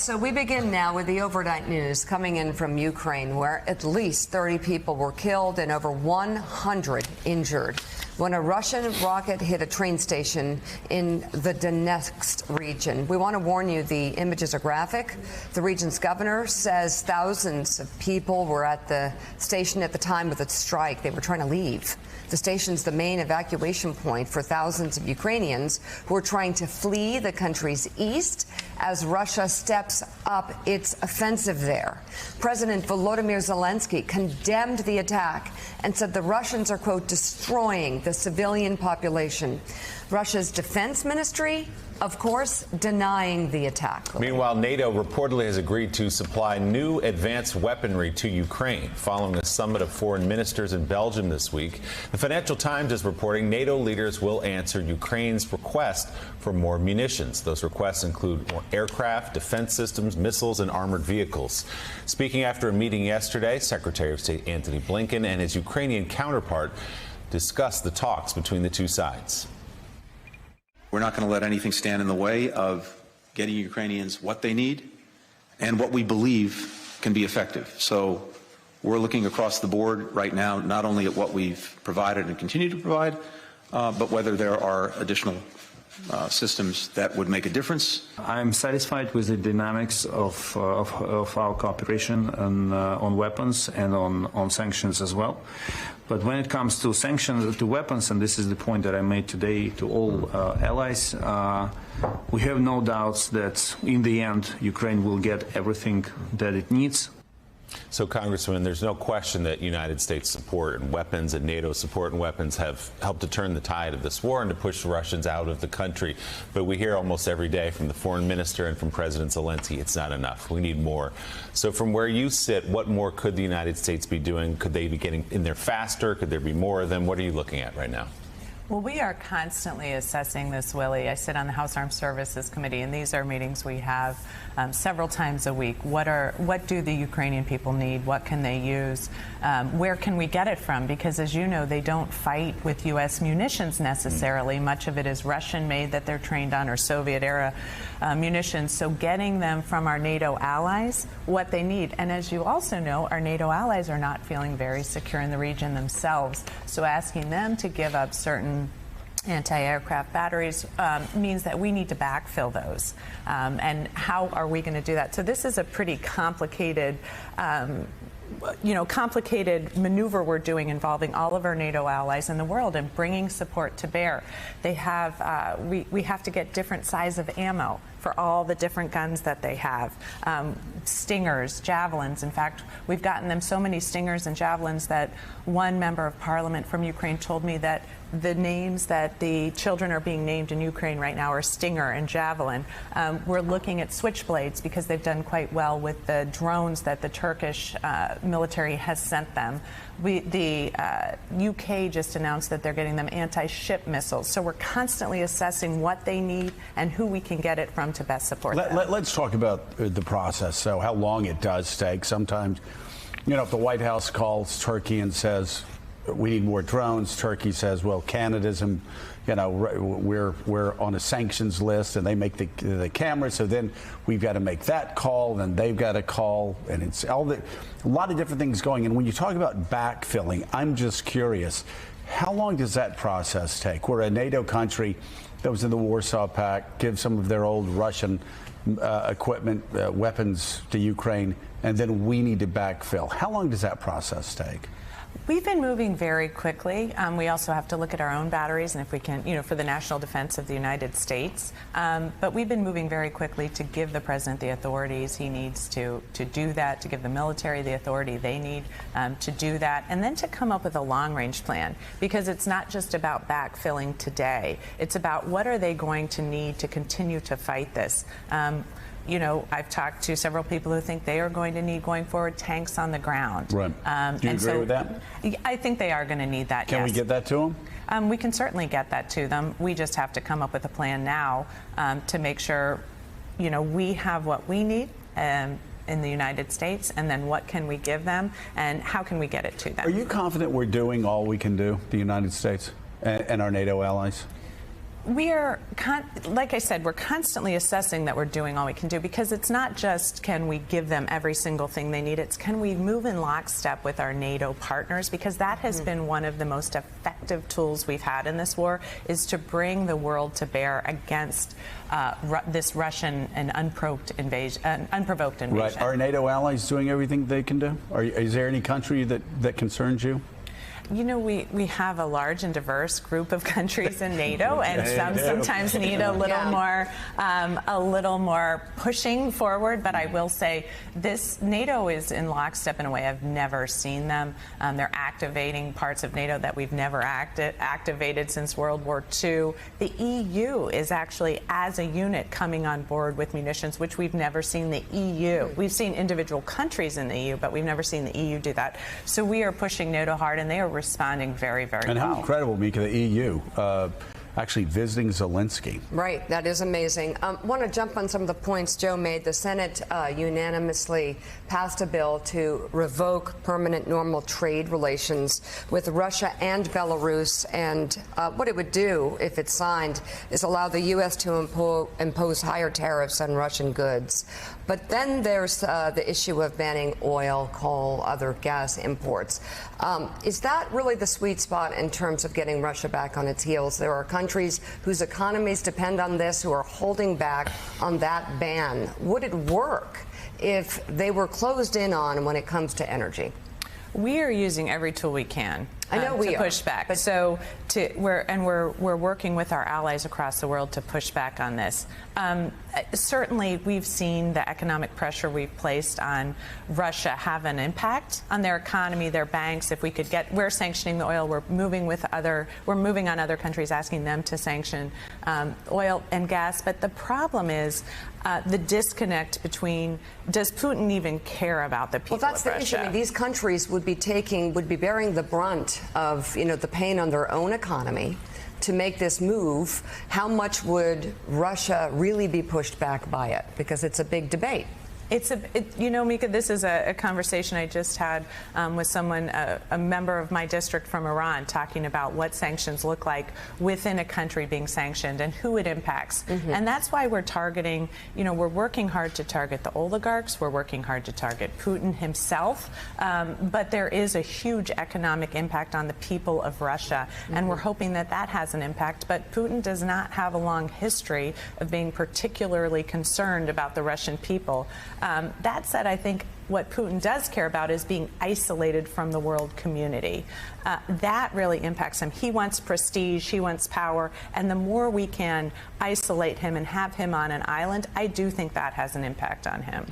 So we begin now with the overnight news coming in from Ukraine, where at least 30 people were killed and over 100 injured when a Russian rocket hit a train station in the Donetsk region. We want to warn you, the images are graphic. The region's governor says thousands of people were at the station at the time of the strike. They were trying to leave. The station's the main evacuation point for thousands of Ukrainians who are trying to flee the country's east as Russia steps up its offensive there. President Volodymyr Zelensky condemned the attack and said the Russians are, quote, destroying the civilian population. Russia's defense ministry, of course, denying the attack. Meanwhile, NATO reportedly has agreed to supply new advanced weaponry to Ukraine following a summit of foreign ministers in Belgium this week. The Financial Times is reporting NATO leaders will answer Ukraine's request for more munitions. Those requests include more aircraft, defense systems, missiles, and armored vehicles. Speaking after a meeting yesterday, Secretary of State Antony Blinken and his Ukrainian counterpart discussed the talks between the two sides. We're not going to let anything stand in the way of getting Ukrainians what they need and what we believe can be effective. So we're looking across the board right now, not only at what we've provided and continue to provide, but whether there are additional systems that would make a difference. I'm satisfied with the dynamics of our cooperation on weapons and on sanctions as well. But when it comes to sanctions, to weapons, and this is the point that I made today to all allies, we have no doubts that in the end Ukraine will get everything that it needs. So, Congressman, there's no question that United States support and weapons and NATO support and weapons have helped to turn the tide of this war and to push the Russians out of the country. But we hear almost every day from the foreign minister and from President Zelensky, it's not enough. We need more. So from where you sit, what more could the United States be doing? Could they be getting in there faster? Could there be more of them? What are you looking at right now? Well, we are constantly assessing this, Willie. I sit on the House Armed Services Committee, and these are meetings we have several times a week. What do the Ukrainian people need? What can they use? Where can we get it from? Because, as you know, they don't fight with U.S. munitions necessarily. Much of it is Russian-made that they're trained on, or Soviet-era munitions. So getting them from our NATO allies what they need. And as you also know, our NATO allies are not feeling very secure in the region themselves. So asking them to give up certain anti-aircraft batteries means that we need to backfill those. And how are we going to do that? So this is a pretty complicated complicated maneuver we're doing involving all of our NATO allies in the world and bringing support to bear. They have, we have to get different size of ammo for all the different guns that they have. Stingers, javelins. In fact, we've gotten them so many Stingers and javelins that one member of parliament from Ukraine told me that the names that the children are being named in Ukraine right now are Stinger and Javelin. We're looking at Switchblades because they've done quite well with the drones that the Turkish military has sent them. The UK just announced that they're getting them anti-ship missiles. So we're constantly assessing what they need and who we can get it from to best support them. Let's talk about the process, so how long it does take. Sometimes, if the White House calls Turkey and says, we need more drones, Turkey says, well, Canada's, we're on a sanctions list, and they make the cameras, so then we've got to make that call, then they've got to call, and it's a lot of different things going. And when you talk about backfilling, I'm just curious, how long does that process take? We're a NATO country that was in the Warsaw Pact, give some of their old Russian equipment, weapons to Ukraine, and then we need to backfill. How long does that process take? We've been moving very quickly. We also have to look at our own batteries and if we can, for the national defense of the United States. But we've been moving very quickly to give the president the authorities he needs to do that, to give the military the authority they need to do that, and then to come up with a long-range plan. Because it's not just about backfilling today. It's about what are they going to need to continue to fight this. I've talked to several people who think they are going to need, going forward, tanks on the ground. Right. Do you agree with that? I think they are going to need that, Can we get that to them? We can certainly get that to them. We just have to come up with a plan now to make sure, we have what we need in the United States, and then what can we give them, and how can we get it to them? Are you confident we're doing all we can do, the United States and our NATO allies? We are like I said, we're constantly assessing that we're doing all we can do, because it's not just can we give them every single thing they need, it's can we move in lockstep with our NATO partners, because that has been one of the most effective tools we've had in this war, is to bring the world to bear against this Russian and unprovoked invasion. Right. Are NATO allies doing everything they can do? Is there any country that concerns you? You know, we have a large and diverse group of countries in NATO, and some sometimes need a little more pushing forward. But I will say, this NATO is in lockstep in a way I've never seen them. They're activating parts of NATO that we've never activated since World War II. The EU is actually, as a unit, coming on board with munitions, which we've never seen the EU. We've seen individual countries in the EU, but we've never seen the EU do that. So we are pushing NATO hard, and they are responding very, very well. And how incredible, Mika, the EU actually visiting Zelensky. Right, that is amazing. Want to jump on some of the points Joe made. The Senate unanimously passed a bill to revoke permanent normal trade relations with Russia and Belarus. And what it would do, if it's signed, is allow the U.S. to impose higher tariffs on Russian goods. But then there's the issue of banning oil, coal, other gas imports. Is that really the sweet spot in terms of getting Russia back on its heels? There are countries whose economies depend on this who are holding back on that ban. Would it work if they were closed in on when it comes to energy? We are using every tool we can to push back. But so we're working with our allies across the world to push back on this. Certainly, we've seen the economic pressure we've placed on Russia have an impact on their economy, their banks. If we could we're sanctioning the oil. We're moving on other countries, asking them to sanction oil and gas. But the problem is the disconnect between, does Putin even care about the people of Russia? Well, that's the issue. I mean, these countries would be bearing the brunt of, the pain on their own economy to make this move. How much would Russia really be pushed back by it? Because it's a big debate. Mika, this is a conversation I just had with someone, a member of my district from Iran, talking about what sanctions look like within a country being sanctioned and who it impacts. And that's why we're targeting, we're working hard to target the oligarchs. We're working hard to target Putin himself. But there is a huge economic impact on the people of Russia. And we're hoping that that has an impact. But Putin does not have a long history of being particularly concerned about the Russian people. That said, I think what Putin does care about is being isolated from the world community. That really impacts him. He wants prestige, he wants power, and the more we can isolate him and have him on an island, I do think that has an impact on him.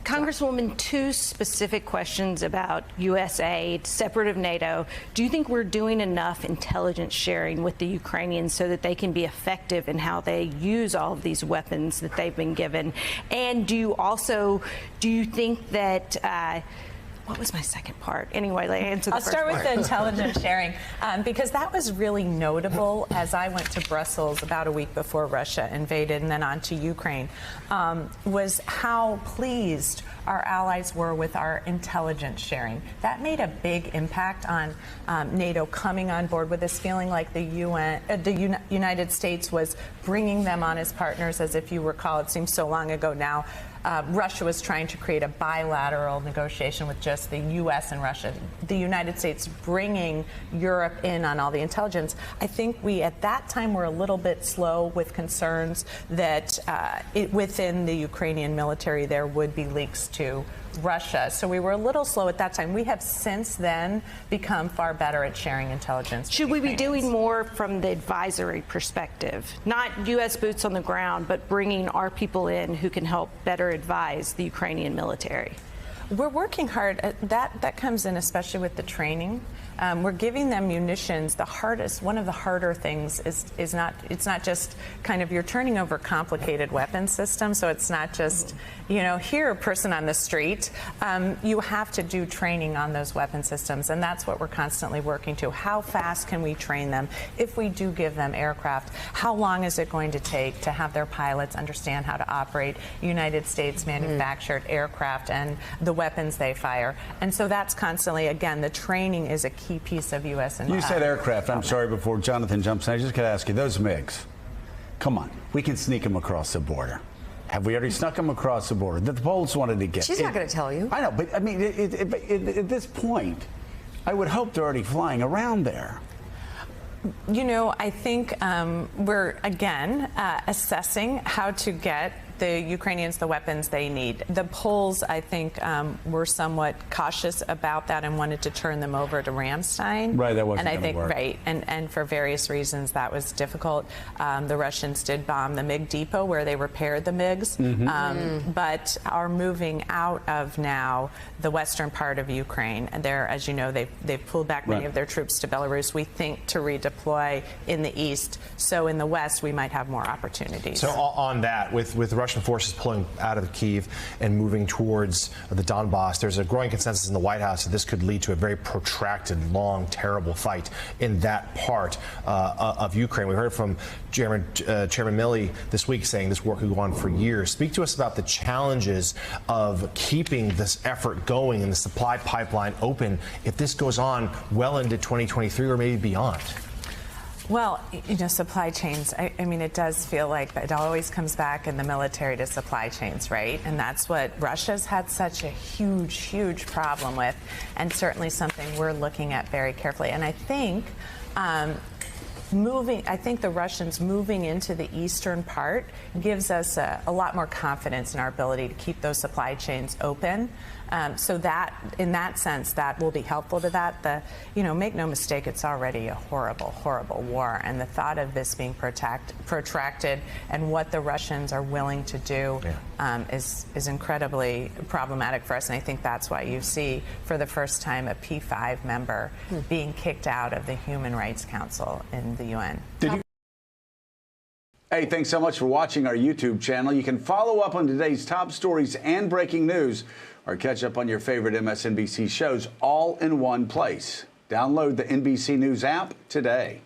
Congresswoman, two specific questions about U.S. aid, separate of NATO. Do you think we're doing enough intelligence sharing with the Ukrainians so that they can be effective in how they use all of these weapons that they've been given? And do you think that what was my second part? Anyway, answer the I'll first start part. with the intelligence sharing, because that was really notable as I went to Brussels about a week before Russia invaded and then on to Ukraine, was how pleased our allies were with our intelligence sharing. That made a big impact on NATO coming on board with this, feeling like the United States was bringing them on as partners. As if you recall, it seems so long ago now, Russia was trying to create a bilateral negotiation with just the U.S. and Russia. The United States bringing Europe in on all the intelligence. I think we, at that time, were a little bit slow with concerns that within the Ukrainian military there would be leaks to Russia. So we were a little slow at that time. We have since then become far better at sharing intelligence. Should we be doing more from the advisory perspective? Not U.S. boots on the ground, but bringing our people in who can help better advise the Ukrainian military? We're working hard. That comes in especially with the training. We're giving them munitions. One of the harder things is not just kind of, you're turning over complicated weapon systems, so it's not just, here, a person on the street. You have to do training on those weapon systems, and that's what we're constantly working to. How fast can we train them? If we do give them aircraft, how long is it going to take to have their pilots understand how to operate United States manufactured aircraft and the weapons they fire? And so that's constantly, again, the training is a key piece of U.S. and you said aircraft. I'm sorry, before Jonathan jumps in, I just got to ask you, those MiGs, come on, we can sneak them across the border. Have we already snuck them across the border? The Poles wanted to get. She's not going to tell you. I know, but I mean, at this point, I would hope they're already flying around there. You know, I think we're, again, assessing how to get the Ukrainians the weapons they need. The Poles, I think, were somewhat cautious about that and wanted to turn them over to Ramstein. Right, that wasn't and I think work. right, and for various reasons that was difficult. The Russians did bomb the MiG depot where they repaired the MiGs, but are moving out of now the western part of Ukraine. And they're, as you know, they've pulled back many of their troops to Belarus. We think to redeploy in the east. So in the west, we might have more opportunities. So on that, with Russian forces pulling out of Kyiv and moving towards the Donbass, there's a growing consensus in the White House that this could lead to a very protracted, long, terrible fight in that part of Ukraine. We heard from Chairman Milley this week saying this war could go on for years. Speak to us about the challenges of keeping this effort going and the supply pipeline open if this goes on well into 2023 or maybe beyond. Well, you know, supply chains, I mean, it does feel like it always comes back in the military to supply chains, right? And that's what Russia's had such a huge, huge problem with, and certainly something we're looking at very carefully. And I think the Russians moving into the eastern part gives us a lot more confidence in our ability to keep those supply chains open. So that, in that sense, that will be helpful to that. Make no mistake, it's already a horrible, horrible war. And the thought of this being protracted and what the Russians are willing to do is incredibly problematic for us. And I think that's why you see, for the first time, a P5 member being kicked out of the Human Rights Council in the UN. Hey, thanks so much for watching our YouTube channel. You can follow up on today's top stories and breaking news, or catch up on your favorite MSNBC shows all in one place. Download the NBC News app today.